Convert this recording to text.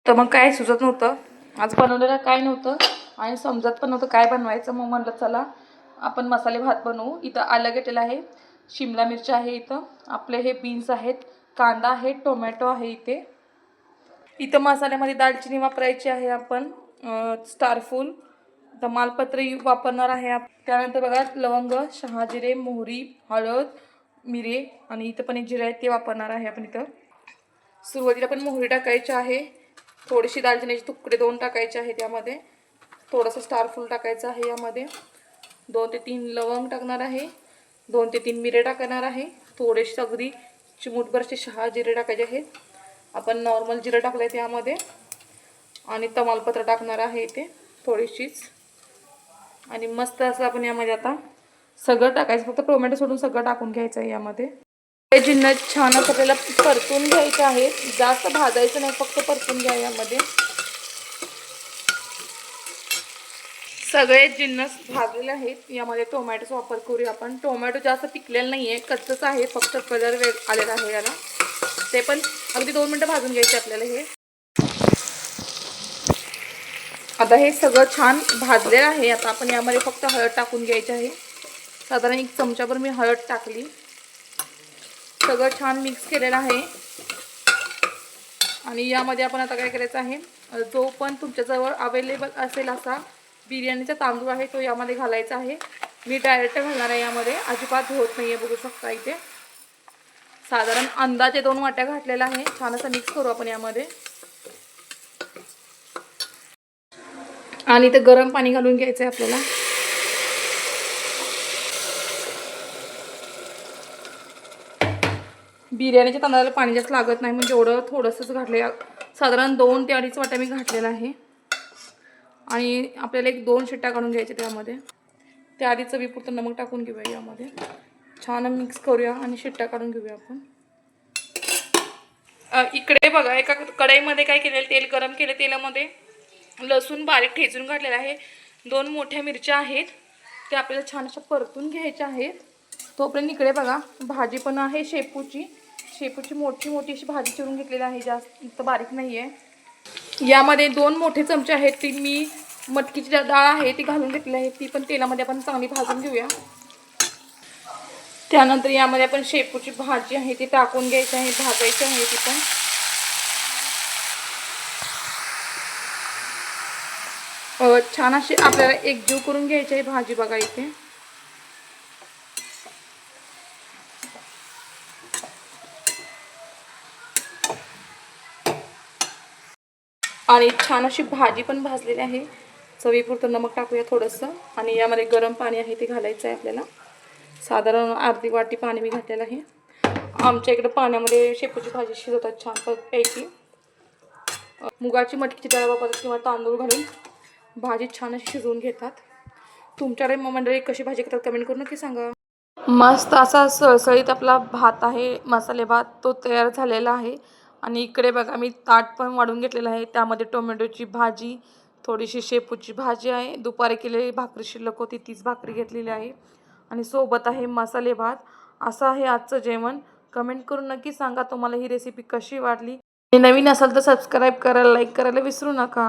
तर मग काय सुचत नव्हतं, आज बनवलेलं काय नव्हतं आणि समजत पण नव्हतं काय बनवायचं. मग म्हटलं चला आपण मसाले भात बनवू. इथं आलं घेतलेलं आहे, शिमला मिरची आहे, इथं आपले हे बीन्स आहेत, कांदा आहे, टोमॅटो आहे. इथं मसाल्यामध्ये दालचिनी वापरायची आहे आपण, स्टारफूल, तमालपत्र वापरणार आहे. त्यानंतर बघा लवंग, शहाजिरे, मोहरी, हळद, मिरे आणि इथं पण एक जिरे आहे ते वापरणार आहे आपण. इथं सुरुवातीला पण मोहरी टाकायची आहे, थोडीशी दालचिनीचे तुकडे 2 टाकायचे आहे, त्यामध्ये थोडंसं स्टारफूल टाकायचं आहे, यामध्ये 2 ते 3 लवंग टाकणार आहे, 2 ते 3 मिरे टाकणार आहे, थोडेसे अगदी चिमूटभरचे शहाजिरे टाकायचे आहेत. आपण नॉर्मल जिरं टाकलं आहे त्यामध्ये आणि तमालपत्र टाकणार आहे इथे थोडीशीच. आणि मस्त असं आपण यामध्ये आता सगळं टाकायचं, फक्त टोमॅटो सोडून सगळं टाकून घ्यायचं आहे यामध्ये. हे जिन्नस छान असं आपल्याला परतून घ्यायचे आहे, जास्त भाजायचं नाही, फक्त परतून घ्या. यामध्ये सगळे जिन्नस भाजलेले आहेत. यामध्ये टोमॅटोचा वापर करूया आपण. टोमॅटो जास्त पिकलेलं नाही आहे, कच्चंच आहे, फक्त कलर आलेला आहे याला. ते पण अगदी 2 मिनटं भाजून घ्यायचे आपल्याला. हे आता हे सगळं छान भाजलेलं आहे. आता आपण यामध्ये फक्त हळद टाकून घ्यायची आहे, साधारण 1 चमचाभर मी हळद टाकली. सगळं छान मिक्स केलेलं आहे. आणि यामध्ये आपण आता काय करायचं आहे, जो पण तुमच्याजवळ अवेलेबल असेल असा बिर्याणीचा तांदूळ आहे तो यामध्ये घालायचा आहे. मी डायरेक्ट घालणार आहे यामध्ये, अजिबात होत नाही आहे, बघू शकता इथे. साधारण अंदाजे 2 वाट्या घातलेला आहे. छान असं मिक्स करू आपण यामध्ये. आणि इथे गरम पाणी घालून घ्यायचं आहे आपल्याला. बिर्याणीच्या तांदळाला पाणी जास्त लागत नाही, म्हणजे एवढं थोडंसंच घातलं. साधारण 2 ते 2.5 वाट्या मी घातलेला आहे. आणि आपल्याला 1-2 शिट्ट्या काढून घ्यायच्या त्यामध्ये. त्याआधी चवीपुरतं नमक टाकून घेऊया यामध्ये. छान मिक्स करूया आणि शिट्ट्या काढून घेऊया आपण. इकडे बघा एका कढईमध्ये काय केलेलं, तेल गरम केलं. तेलामध्ये लसूण बारीक ठेचून घातलेला आहे, 2 मोठ्या मिरच्या आहेत, ते आपल्याला छान अशा परतून घ्यायच्या आहेत. तोपर्यंत इकडे बघा भाजी पण आहे, शेपूची मोठी मोठी अशी भाजी चिरून घेतलेली आहे, जास्त बारीक नाही आहे. यामध्ये 2 मोठे चमचे आहेत, ती मी मटकीची डाळ आहे ती घालून घेतलेली आहे, ती पण तेलामध्ये आपण चांगली भाजून घेऊया. त्यानंतर यामध्ये आपण शेपूची भाजी आहे ती टाकून घ्यायची आहे, भाजायची आहे ती पण. छान अशी आपल्याला एकजीव करून घ्यायची आहे भाजी बघा इथे. आणि छान अशी भाजी पण भाजलेली आहे. चवीपुरतं नमक टाकूया थोडंसं. आणि यामध्ये गरम पाणी आहे ते घालायचं आहे आपल्याला. साधारण अर्धी वाटी पाणी मी घातलेलं आहे. आमच्या इकडे पाण्यामध्ये शेपूची भाजी शिजवतात छान पैकी. मुगाची मटकीची डाळ वापरतात किंवा तांदूळ घालून भाजी छान अशी शिजवून घेतात. तुमच्याकडे मंडळी कशी भाजी करतात कमेंट करून नक्की सांगा. मस्त असा सळसळीत आपला भात आहे, मसाले भात, तो तयार झालेला आहे. आणि इकडे बघा मी ताट पण वाढून घेतलेलं आहे, त्यामध्ये टोमॅटोची भाजी, थोडीशी शेपूची भाजी आहे, दुपारी केलेली भाकरी शिल्लक होती तीच भाकरी घेतलेली आहे, आणि सोबत आहे मसाले भात. असं आहे आजचं जेवण. कमेंट करून नक्की सांगा तुम्हाला ही रेसिपी कशी वाटली. नवीन असाल तर सबस्क्राईब करायला, लाईक करायला विसरू नका.